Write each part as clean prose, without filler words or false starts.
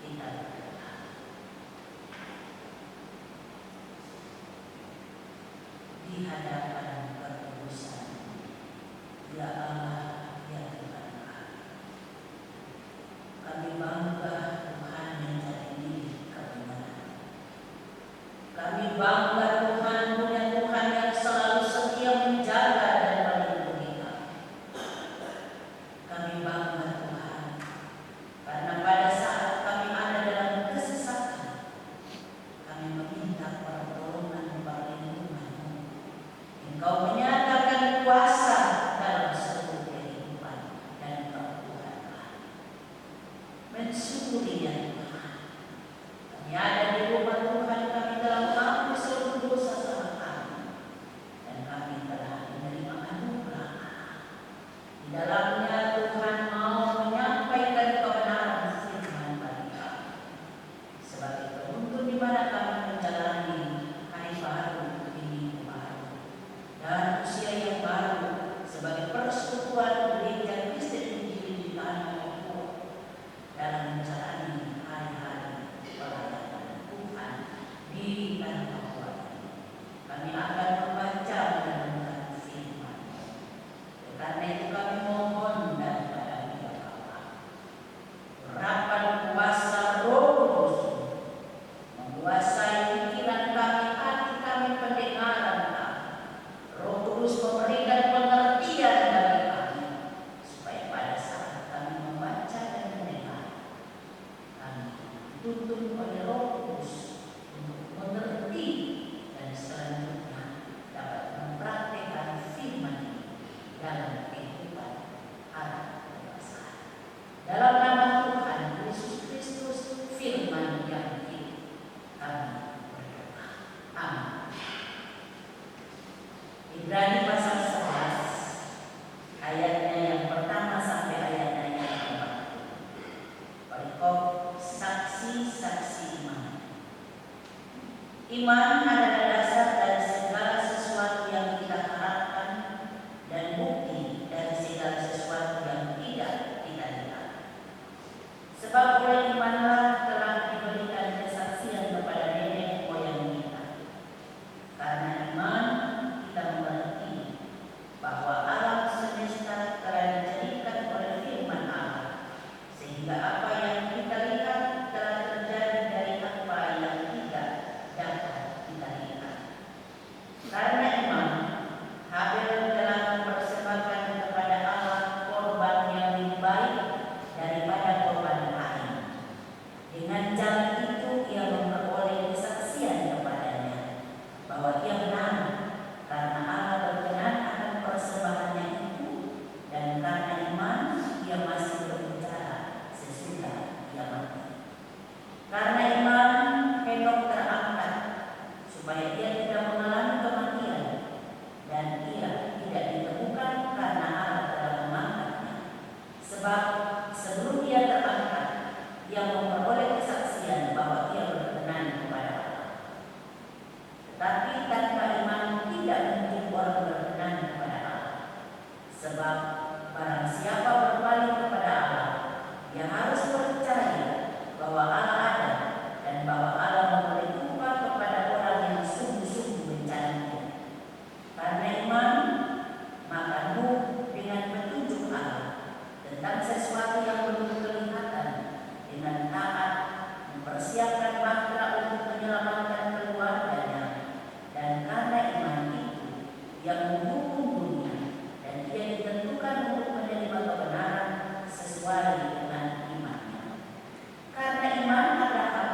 Kita berdoa. Di hadapan kekudusan, ya Allah, ya Tuhan kami bangga Tuhan menjadi milik kebenaran. Kami bangga Tuhan punya Tuhan yang selalu setia menjaga dan melindungi kami. Kami bangga Tuhan karena pada saat kami ada dalam kesesatan, kami meminta pertolongan perlindungan-Mu. Engkau menyatakan kuasa dalam seluruh kehidupan dan kebutuhan. Mensyukuri ya Tuhan. Kami ada di rumah Tuhan, kami telah mengaku seluruh dosa salah kami, dan kami telah menerima anugerah. Di dalamnya Tuhan mau menyampaikan kebenaran firman bagi kami sebagai penuntun di mana kami menjalani hari baru di minggu baru dan usia yang baru sebagai persekutuan gereja Kristen Injil di tanah Papua dalam menjalani hari-hari pelayanan Tuhan di tanah Papua. Kami akan membaca merenungkan firman. Karena itu kami mohon daripada Dia Bapa, urapan kuasa Roh Kudus menguasai pikiran kami, hati kami, pendengaran kami. Roh Kudus memberikan pengertian bagi kami, supaya pada saat kami membaca dan mendengar, kami dituntun oleh Roh Kudus untuk mengerti dan selanjutnya dapat mempraktikkan firman ini dalam kehidupan anak bangsa. Dalam nama Tuhan Yesus Kristus, firman yang hidup, kami berdoa. Amin. Ibrani pasal 11 ayatnya yang pertama sampai ayatnya yang ke-40. Perikop saksi-saksi iman. Iman adalah dasar dari segala sesuatu yang kita harapkan dan bukti dari segala sesuatu yang tidak kita lihat. Sebab oleh imanlah telah diberikan kesaksian kepada nenek moyang kita. Karena iman kita mengerti bahwa alam semesta telah dijadikan oleh firman Allah, sehingga apa yang kita lihat telah terjadi dari apa yang tidak dapat kita lihat. Karena iman, Habel telah mempersembahkan kepada Allah korban yang lebih baik daripada korban Kain. Dengan jalan itu ia memperoleh kesaksian kepadanya bahwa ia benar, karena Allah berkenan akan persembahannya itu, dan karena iman ia masih berbicara sesudah ia mati. Karena iman Henok terangkat supaya ia tidak mengalami kematian, dan ia tidak ditemukan karena Allah telah mengangkatnya. Sebab sebelum ia terangkat, ia memperoleh kesaksian bahwa ia berkenan kepada Allah. Tetapi tanpa iman tidak mungkin orang berkenan kepada Allah. Sebab barang siapa berpaling kepada Allah, ia harus percaya bahwa Allah ada dan bahwa Allah memberi upah kepada orang yang sungguh-sungguh mencarinya. Karena iman, maka Nuh dengan petunjuk Allah tentang sesuatu yang belum kelihatan, dengan taat mempersiapkan bahtera untuk menyelamatkan keluarganya. Dan karena iman itu, ia menghukum dunia, dan ia ditentukan untuk menerima kebenaran sesuai dengan imannya. Karena iman Abraham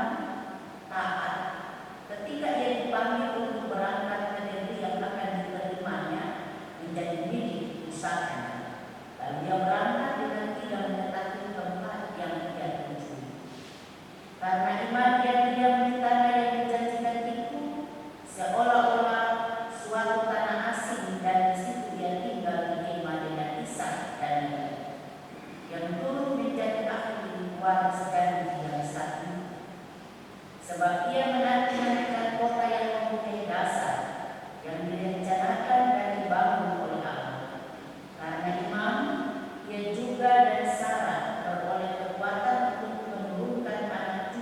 taat ketika ia dipanggil untuk berangkat ke negeri yang akan diterimanya menjadi milik pusatanya. Lalu ia berangkat dengan tidak mengetahui tempat yang ia tuju. Karena iman dia diam di tanah yang dijanjikan itu, seolah-olah suatu tanah asing, dan di situ dia tinggal di kemah dengan Ishak dan Yakub, yang turut menjadi ahli waris janji yang satu. Sebab ia menanti-nantikan kota yang mempunyai dasar, yang direncanakan dan dibangun oleh Allah. Karena iman, ia juga dan Sarah beroleh kekuatan untuk menurunkan anak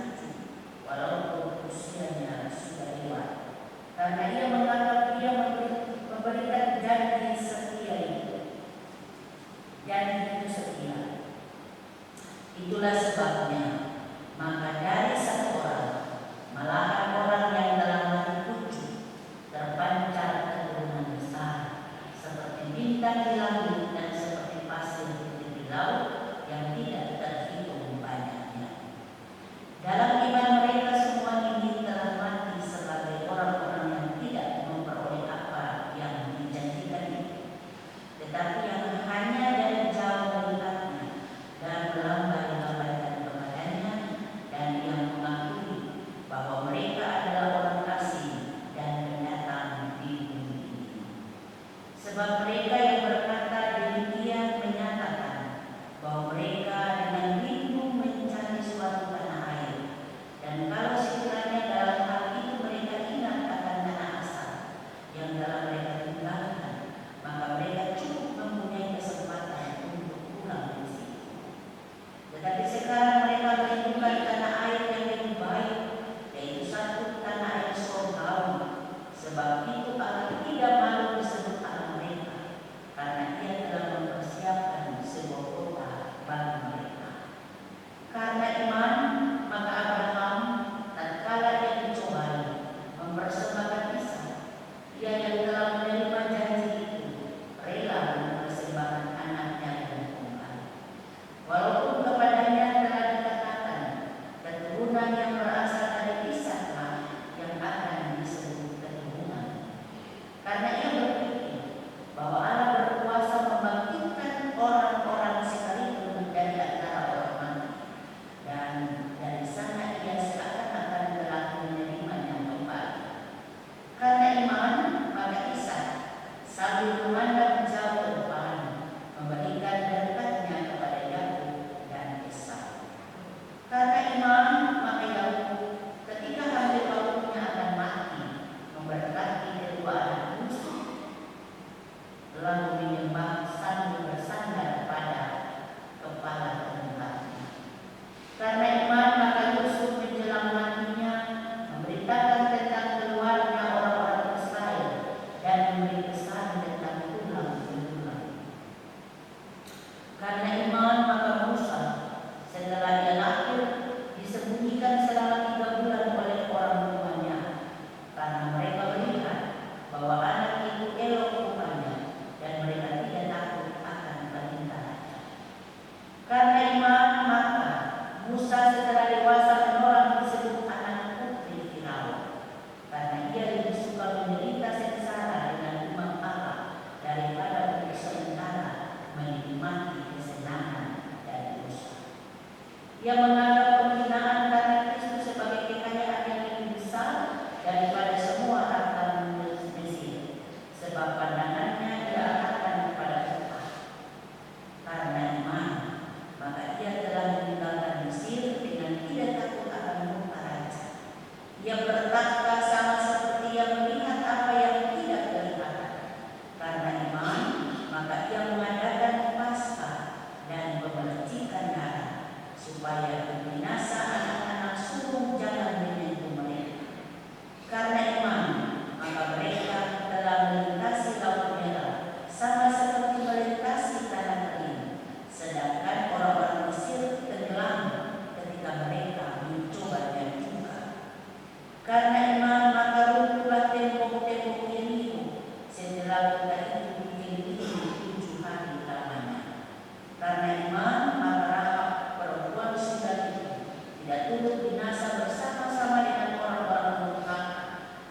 turut binasa bersama-sama dengan orang-orang durhaka,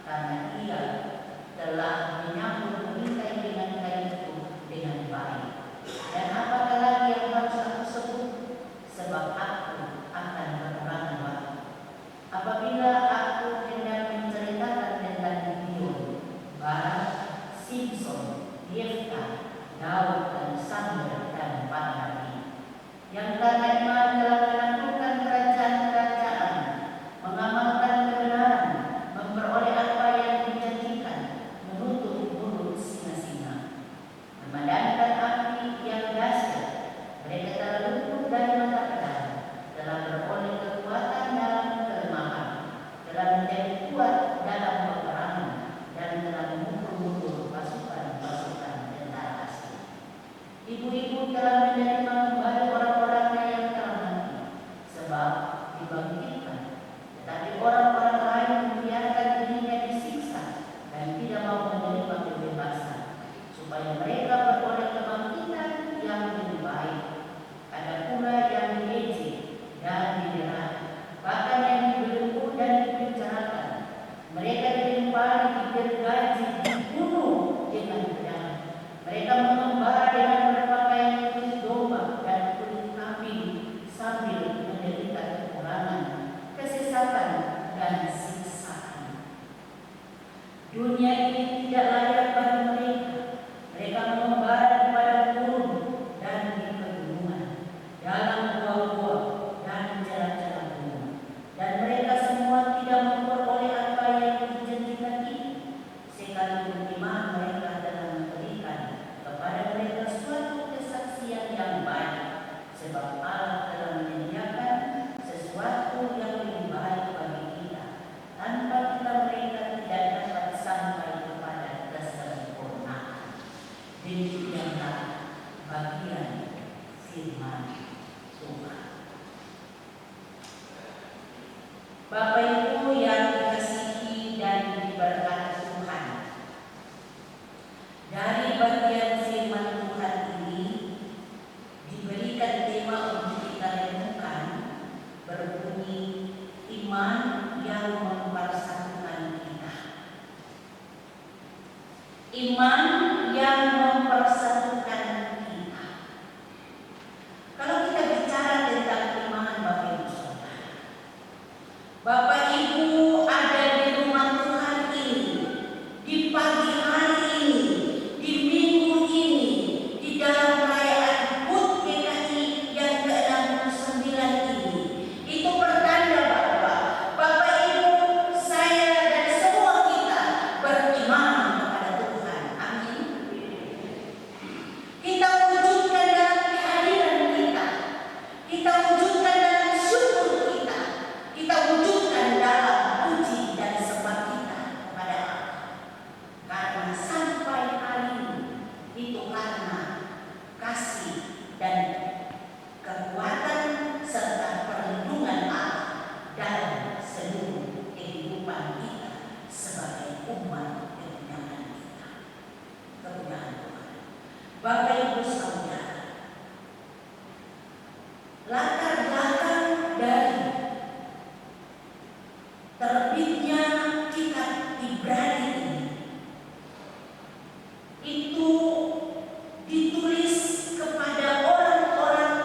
karena ia telah menyambut mengintai dengan kayu dengan baik. Dan apakah lagi yang harus aku sebut? Sebab aku akan berperangan waktu. Apabila aku hendak menceritakan tentang Gideon, Barak, Simpson, Yefta, Daud dan Samuel dan para nabi, yang karena iman telah menaklukkan kerajaan-kerajaan, mengamalkan kebenaran, memperoleh apa yang dijanjikan, menutup mulut singa-singa, memadamkan api yang dahsyat. Mereka telah luput dari mata pedang, telah beroleh kekuatan dalam kelemahan, telah menjadi kuat dalam peperangan, dan telah memukul mundur pasukan-pasukan tentara asing. Ibu-ibu telah menerima kembali orang-orangnya yang telah mati, sebab dibangkitkan. Tetapi orang-orang lain membiarkan dirinya disiksa dan tidak mau menerima kebebasan, supaya mereka beroleh kebangkitan yang lebih baik. Ada pula yang diejek dan didera, bahkan yang dibelenggu dan dibicarakan. Mereka ditimpali, digergaji, dibunuh dengan pedang. Mereka mengembara dengan berpakaian kulit domba dan kulit kambing, sambil menderita kekurangan, kesesatan, dan siksaan. Dunia ini tidak layak bagi mereka. Mereka mengembara di padang gurun dan di pegunungan, dalam gua-gua dan celah-celah gunung. Dan mereka semua tidak memperoleh apa yang dijanjikan itu, sekalipun iman mereka telah memberikan kepada mereka suatu kesaksian yang baik, sebab Allah telah menyediakan sesuatu yang lebih baik bagi kita, tanpa kita mereka tidak dapat sampai kepada kesempurnaan. Demikianlah bagian firman Tuhan. Bapak Ibu yang dikasihi dan diberkati Tuhan, dari bagian firman Tuhan ini diberikan tema untuk kita renungkan, berbunyi iman yang mempersatukan kita. Iman yang mempersatukan kita. Kalau kita bicara tentang iman, Bapak Ibu Saudara, Bapak Ibu ada di rumah Tuhan ini, di pagi hari ini, di minggu ini, di dalam perayaan HUT GKI yang ke-69 ini. Itu pertanda bahwa Bapak Ibu, saya dan semua kita beriman kepada Tuhan. Amin. Kita wujudkan dalam kehadiran kita. Kita wujudkan dalam syukur kita. Kita wujudkan dalam puji dan sembah kita kepada Allah. Karena sampai hari ini itu karena kasih dan kekuatan serta perlindungan Allah dalam seluruh kehidupan kita sebagai umat kepunyaan kita, kepunyaan Tuhan. Bapak Ibu Saudara, latar belakang dari terbitnya kitab Ibrani ini itu ditulis kepada orang-orang,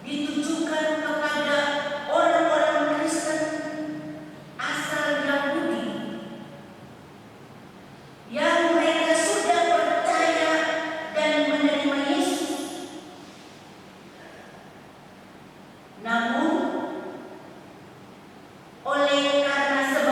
ditujukan kepada orang-orang Kristen asal Yahudi yang mereka sudah percaya dan menerima Yesus. Namun oleh karena sebab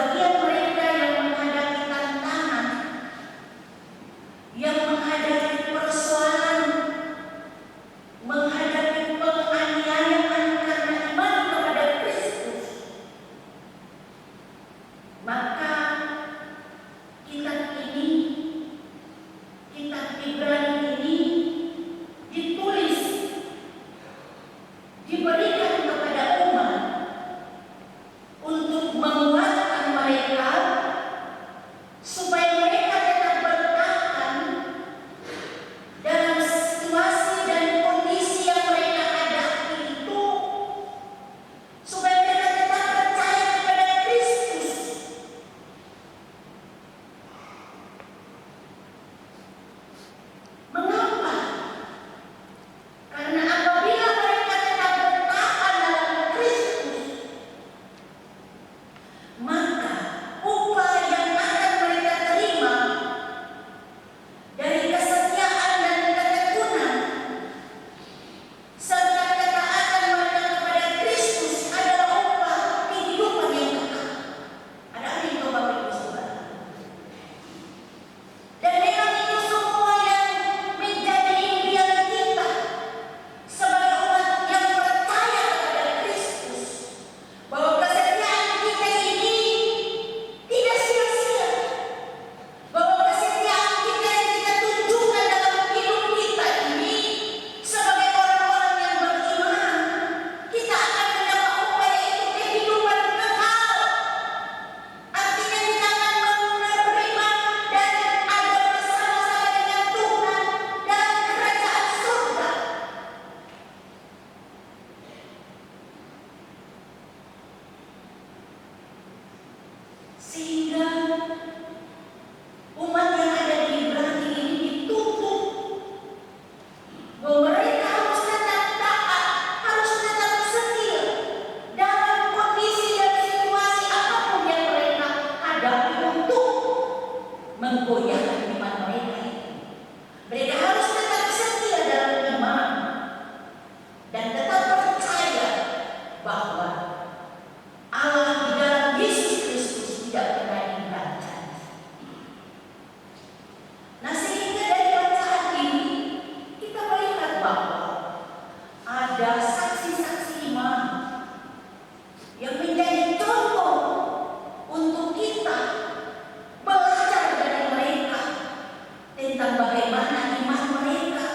Sehingga umat yang ada di Ibrani ini dituntut bahwa mereka harus tetap taat, harus tetap setia dalam kondisi dan situasi apapun yang mereka hadapi untuk menggoyahkan iman mereka itu. Mereka harus tetap setia dalam iman dan tetap percaya bahwa Allah di dalam Yesus Kristus tidak pernah ingkar janji. Nah, sehingga dari bacaan ini kita melihat bahwa ada saksi-saksi iman yang menjadi contoh untuk kita belajar dari mereka tentang bagaimana iman mereka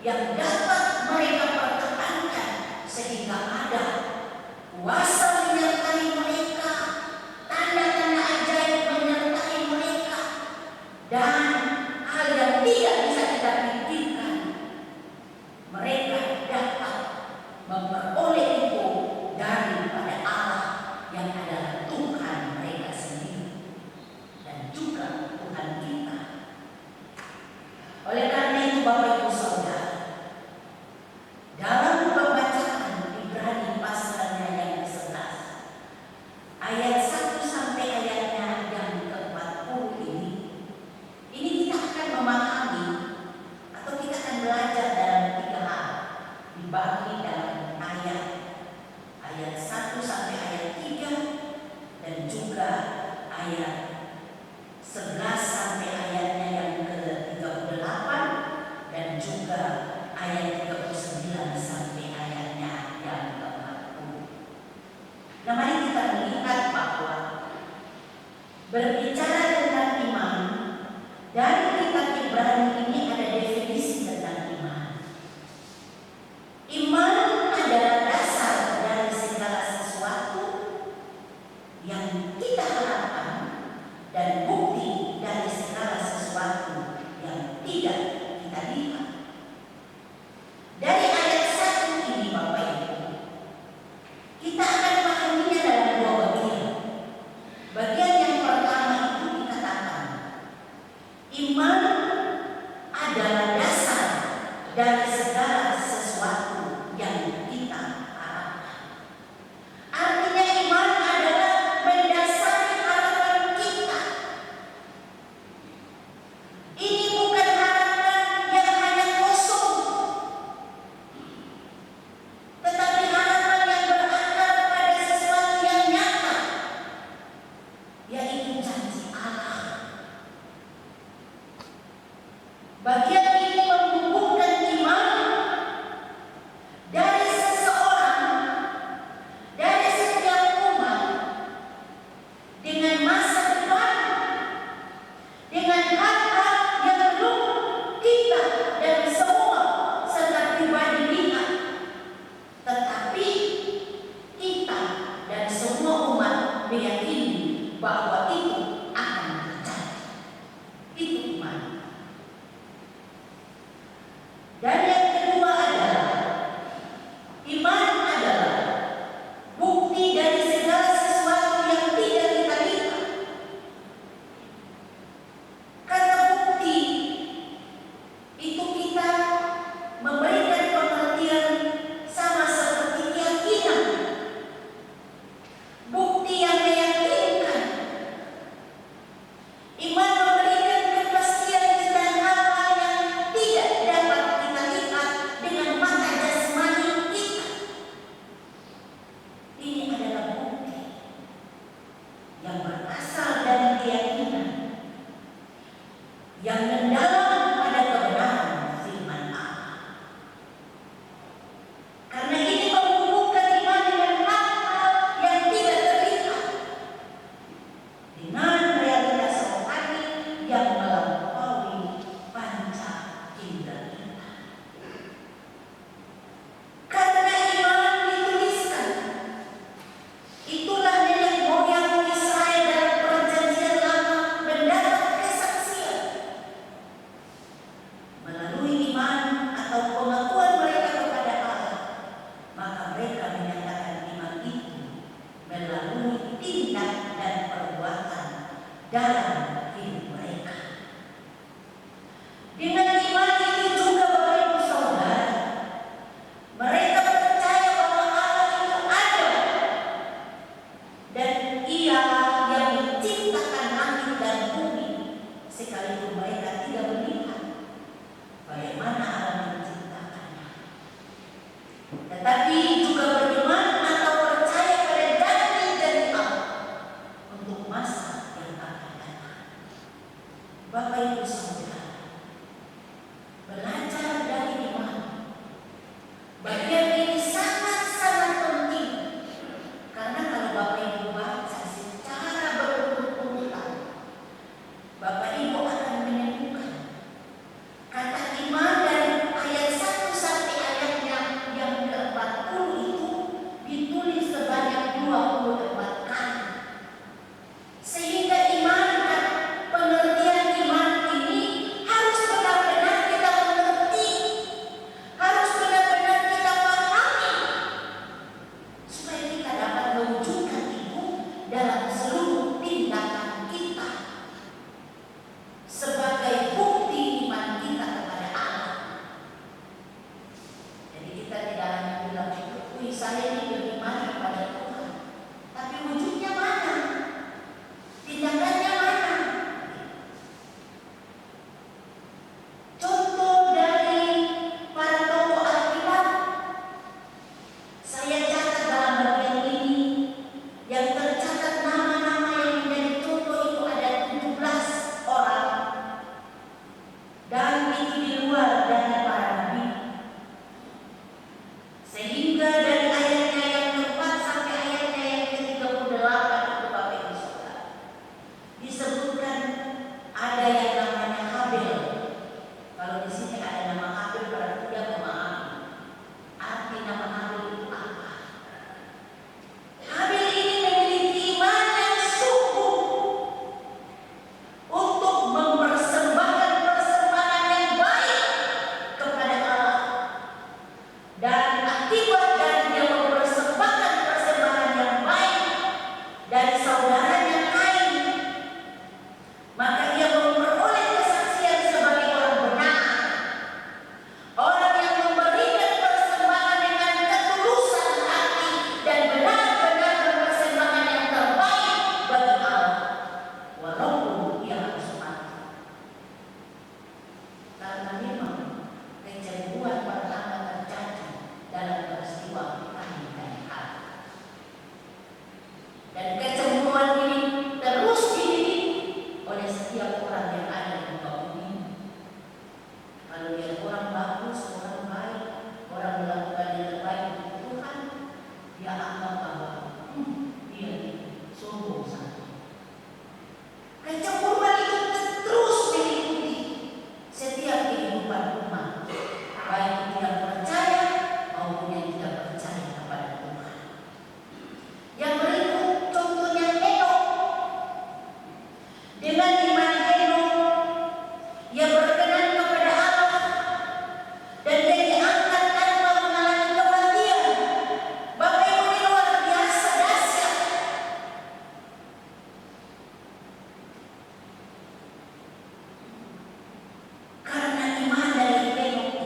yang dapat mereka pertahankan sehingga ada kuasa menyertai mereka, tanda-tanda ajaib menyertai mereka, dan hal yang tidak bisa kita pikirkan mereka dapat memperoleh itu daripada Allah yang adalah Tuhan mereka sendiri dan juga Tuhan kita. Oleh karena itu Bapak Ibu Saudara, dalam pembacaan Ibrani pasalnya yang ke-11 ayat 1 sampai ayatnya yang ke-40 ini kita akan memahami atau kita akan belajar dalam 3 hal dibagi dalam ayat 1 sampai ayat 3 dan juga ayat 11 sampai ayatnya yang ke-38 dan juga ayat 39 sampai ayatnya yang ke-40. Nah, mari kita melihat bahwa berbicara tentang iman dari kitab Ibrani ini ada definisi tentang iman. Iman adalah dasar dari segala sesuatu yang kita harapkan dan bukti dari segala sesuatu yang tidak kita lihat. Dari ayat 1 ini Bapak Ibu, kita akan memahaminya dalam 2 bagian. Bagian yang pertama itu dikatakan iman adalah dasar dari segala sesuatu yang kita harapkan. Artinya iman adalah mendasari harapan kita. Ini bukan harapan yang hanya kosong, tetapi harapan yang berakar pada sesuatu yang nyata, yaitu janji Allah. Bagian ini menghubungkan iman dari seseorang, dari setiap umat, dengan masa depan, dengan hal-hal yang belum kita dan semua serta pribadi lihat, tetapi kita dan semua umat meyakini bahwa itu akan terjadi. Itu iman. Dan yang kedua adalah iman adalah bukti dari segala sesuatu yang tidak kita lihat. Kata bukti itu kita memberikan pengertian sama seperti keyakinan. Bukti yang meyakinkan. Iman memberikan kepastian tentang hal-hal yang tidak dapat kita lihat dengan mata jasmani kita. Ini adalah bukti yang berasal dari keyakinan yang mendalam pada kebenaran firman Allah. Karena ini menghubungkan iman dengan hal-hal yang tidak terlihat dengan realitas rohani yang melampaui panca indera kita. Karena iman dituliskan, itulah nenek moyang Israel dalam perjanjian lama mendapat kesaksian. Melalui iman atau pengakuan mereka kepada Allah, maka mereka menyatakan iman itu melalui tindak dan perbuatan dalam hidup mereka. Dengan iman itu juga Bapak Ibu Saudara, mereka percaya bahwa Allah itu ada dan Ia yang menciptakan langit dan bumi, sekalipun mereka tidak melihat bagaimana Allah menciptakannya. Tetapi juga beriman atau percaya pada janji-janji Allah untuk masa yang akan datang. Bapak Ibu Saudara, belajar dari iman. Bagian ini sangat-sangat penting, karena kalau Bapak Ibu baca secara berurut-urutan, Bapak Ibu akan menemukan kata iman dari ayat 1 sampai ayatnya yang ke-40 itu ditulis sebanyak 24 kali. Sehingga iman dan pengertian iman ini harus benar-benar kita mengerti, harus benar-benar kita pahami, supaya kita dapat mewujudkan itu dalam seluruh tindakan kita sebagai bukti iman kita kepada Allah. Jadi kita tidak hanya bilang, "Wih, saya ini beriman kepada Tuhan," tapi wujudnya mana? Tindakannya mana? Contoh dari para tokoh Alkitab, saya catat dalam bagian ini. Yang tercatat nama-nama yang menjadi contoh itu ada 17 orang, dan itu di luar dari para nabi. Sehingga dari ayatnya yang ke-4 sampai ayatnya yang ke-38 itu Bapak Ibu Saudara, disebutkan ada yang namanya Habel. Kalau di sini ada nama Habel, berarti dia memahami arti nama Habel itu apa. Habel ini memiliki iman yang sungguh untuk mempersembahkan persembahan yang baik kepada Allah. Dan akibat dari dia mempersembahkan persembahan yang baik dari saudaranya Kain, maka ia memperoleh kesaksian sebagai orang benar, orang yang memberikan persembahan dengan ketulusan hati dan benar-benar mempersembahkan yang terbaik bagi Allah, walaupun ia harus mati. Karena memang kecemburuan pertama terjadi dalam peristiwa Kain dan Habel. Dan kecemburuan ini terus dididik oleh setiap orang yang ada di muka bumi. Kalau dia orang bagus, orang baik, orang melakukan yang terbaik untuk Tuhan, dia anggap bahwa dia sombong saja. Kecemburuan itu terus meliputi setiap kehidupan umat, baik yang percaya maupun yang tidak percaya kepada Tuhan. Yang berikut contohnya Henokh. Dengan iman Henokh, ia berkenan kepada Allah dan dia diangkat tanpa mengalami kematian. Bapak Ibu, ini luar biasa dahsyat. Karena iman dari Henokh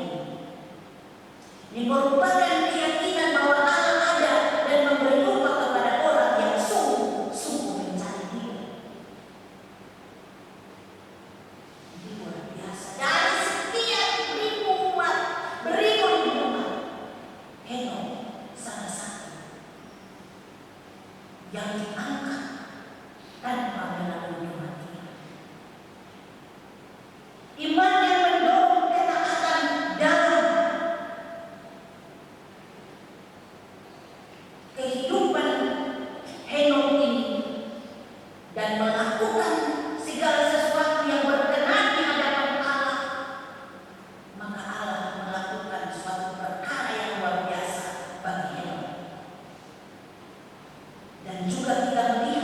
ini merupakan keyakinan bahwa Allah ada dan memberi upah kepada orang yang sungguh-sungguh mencari Dia. Ini luar biasa. Dari sekian ribu umat, beribu-ribu umat, Henokh salah satu yang diangkat tanpa mengalami kematian. Iman yang mendorong ketaatan dalam kehidupan Henokh ini dan melakukan segala sesuatu yang berkenan di hadapan Allah, maka Allah melakukan suatu perkara yang luar biasa bagi Henokh. Dan juga kita melihat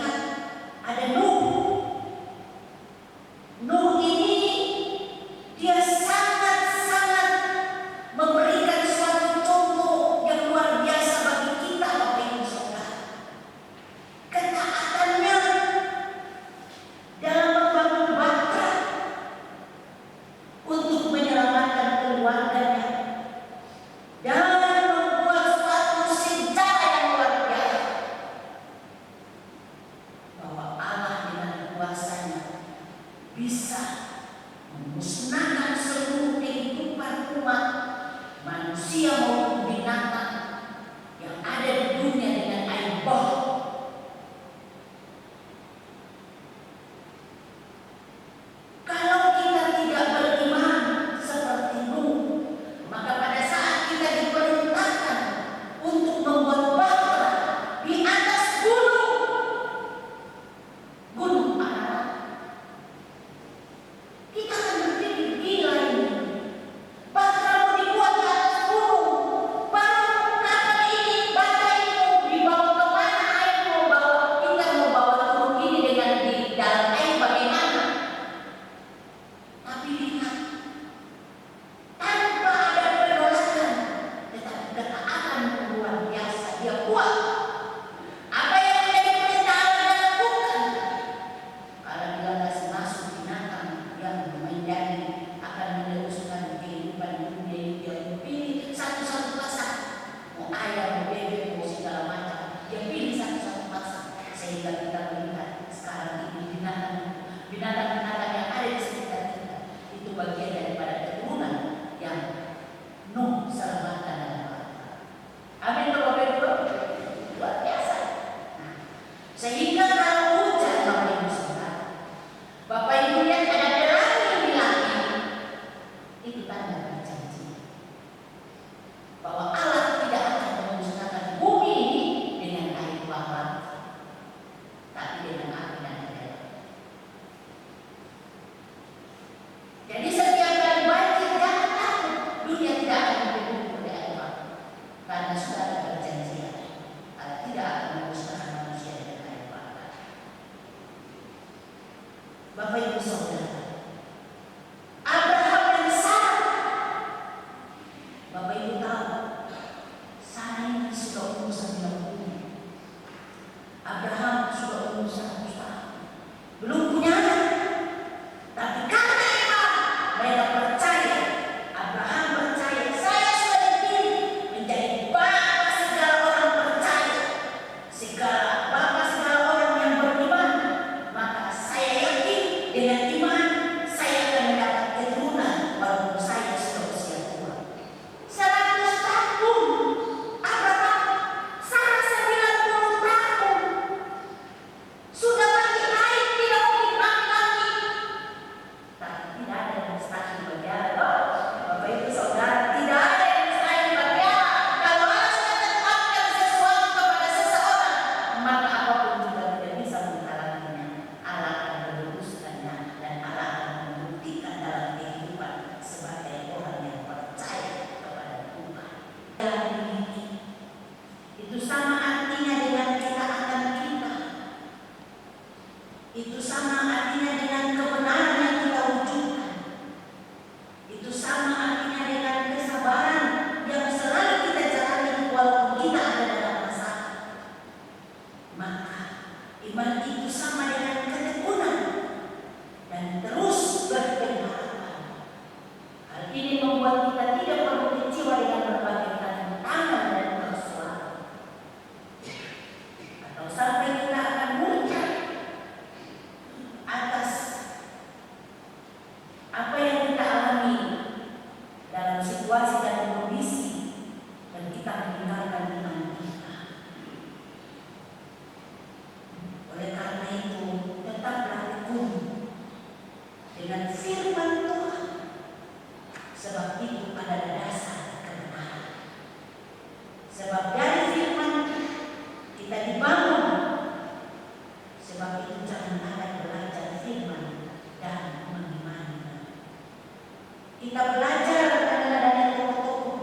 bisa memusnahkan seluruh kehidupan umat manusia maupun binatang yang ada di dunia dengan air bah. Kalau kita tidak beriman seperti Nuh, maka pada saat kita diperintahkan untuk membuat bahtera di atas gunung Ararat, kita akan berpikir, gila ini. Bahtera mau dibuat di atas gunung, baru kapan ini bahtera ini mau dibawa kemana, air mau bawa, kita mau bawa turun ini dengan di dalam air bagaimana? Tapi lihat, tanpa ada penolakan, tetapi ketaatan luar biasa dia buat. Apa yang menjadi perintah Allah dia lakukan. Kalau dia kasih masuk binatang yang menjadi akan meneruskan kehidupan dunia ini, dia pilih satu-satu pasang. Mau ayam, mau bebek, mau segala macam, dia pilih satu-satu pasang. Sehingga kita melihat sekarang ini binatang-binatang yang ada di sekitar kita itu bagian daripada keturunan yang Nuh selamatkan dalam bahtera. Amin, Bapak Ibu. Luar biasa. Nah, sehingga kalau hujan, Bapak Ibu saudara, Bapak Ibu lihat ada pelangi di langit, itu tanda perjanjian bahwa Allah tidak akan memusnahkan bumi ini dengan air wabah, tapi dengan api dan udara. Jadi setiap kali banjir, jangan takut, dunia tidak akan dibebani oleh air wabah, karena sudah ada perjanjian Allah tidak akan memusnahkan manusia dengan air wabah. Bapak Ibu saudara, Abraham dan Sarah, Bapak Ibu tahu, Sarah ini sudah umur 90. Abraham sudah umur 100 tahun, belum punya anak. Tapi karena iman, mereka percaya. Abraham percaya, saya sudah dipilih menjadi bapa segala orang percaya, bapa segala orang yang beriman. Maka saya yakin dengan iman saya akan mendapat keturunan walaupun saya sudah usia tua. 100 tahun Abraham, Sarah 90 tahun, sudah makin naik, tidak mungkin laki-laki. Tapi tidak ada yang mustahil bagi Allah. Bapak Ibu saudara, tidak ada yang mustahil bagi Allah. Kalau Allah sudah tetapkan sesuatu kepada seseorang, maka apapun juga tidak bisa menghalanginya. Allah akan meluruskannya dan Allah akan membuktikan dalam kehidupan sebagai orang yang percaya kepada Tuhan. Dalam ini, itu sama artinya dengan kita akan kita. Itu sama artinya dengan kebenaran yang kita wujudkan. Itu sama artinya dengan kesabaran yang selalu kita jalani walaupun kita ada dalam masalah. Maka iman itu sama dengan ketekunan dan terus berpengharapan. Hal ini membuat kita tidak perlu kecewa dengan berbagai tantangan dan persoalan, atau sampai kita akan muncul atas apa yang kita alami dalam situasi dan kondisi dan kita meninggalkan iman kita. Oleh karena itu, tetaplah tekun dengan firman Tuhan, sebab itu adalah dasar kebenaran. Sebab dari firman kita dibangun. Sebab itu jangan ada belajar firman dan mengimani. Kita belajar dari tokoh-tokoh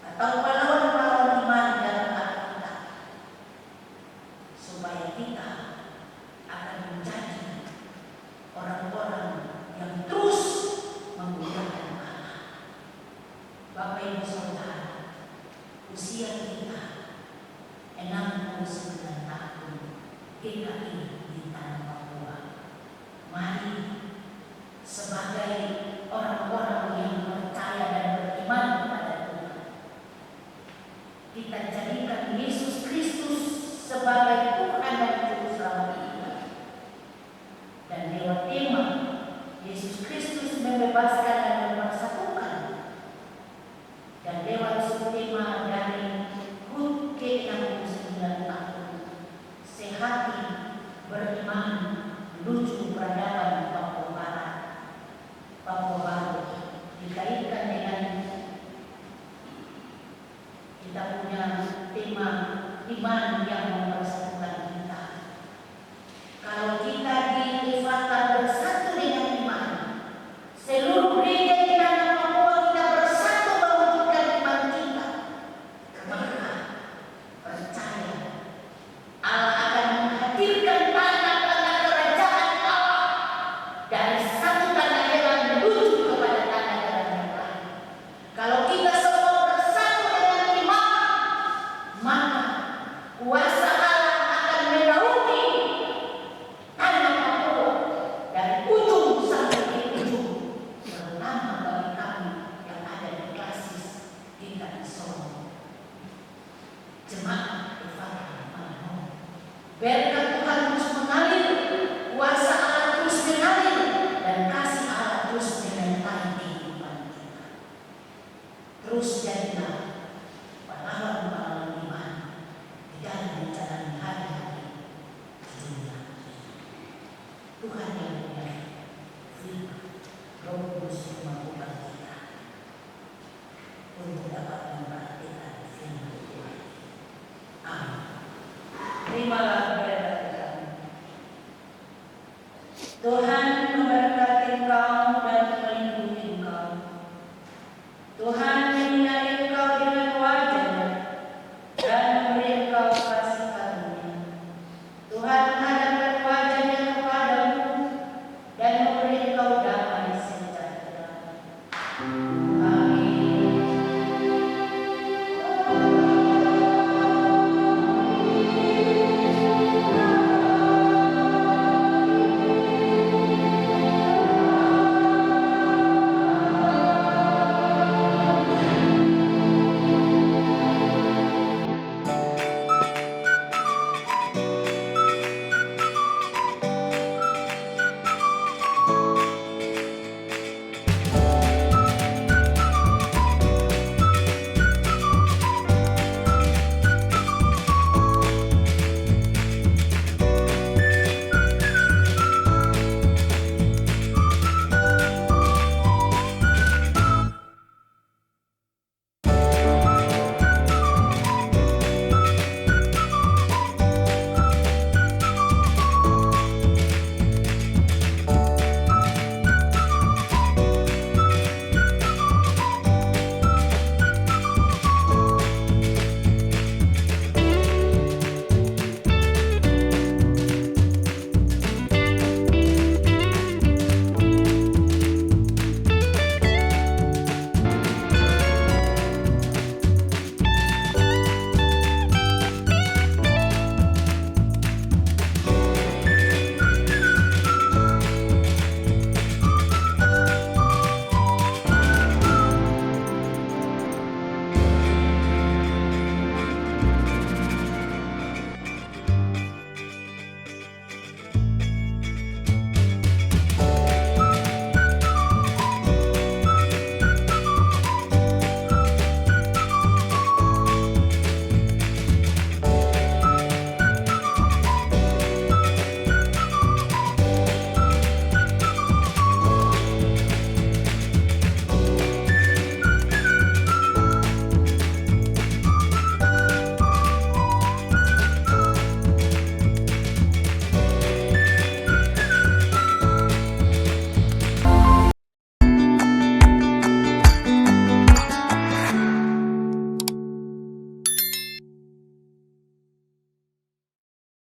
atau pahlawan-pahlawan iman dalam Alkitab, supaya kita akan menjadi orang-orang yang terus memuliakan Allah. Bapak Ibu saudara, usia kita 69 tahun GKI di tanah Papua. Mari sebagai orang-orang yang percaya dan beriman kepada Tuhan, kita jadikan Yesus Kristus sebagai Tuhan dan Juru Selamat kita, dan lewat iman menuju peradaban Papua Barat, Papua Baru, dikaitkan dengan kita punya tema iman yang mempersatukan kita. Kalau kita diifatkan bersatu dengan iman, seluruh gereja di tanah Papua kita bersatu mewujudkan iman kita, maka percaya Allah akan menghadirkan tanda-tanda kerajaan Allah dari satu tanah heran menuju kepada tanah heran yang lain. Kalau kita semua bersatu dengan iman, maka kuasa Allah akan menaungi tanah Papua dari ujung sampai ke ujung, terutama bagi kami yang ada di klasis tingkat di Solo. Jemaat Evangelis Manado, berkat Tuhan terus mengalir, kuasa Allah terus mengalir, dan kasih Allah terus menyertai kehidupan kita. Terus jadilah pahlawan-pahlawan iman di dalam menjalani hari-hari di dunia. Tuhan yang mulia, firman Roh Kudus memampukan kita untuk dapat mempraktikkan firman Tuhan. Amin. Terima kasih.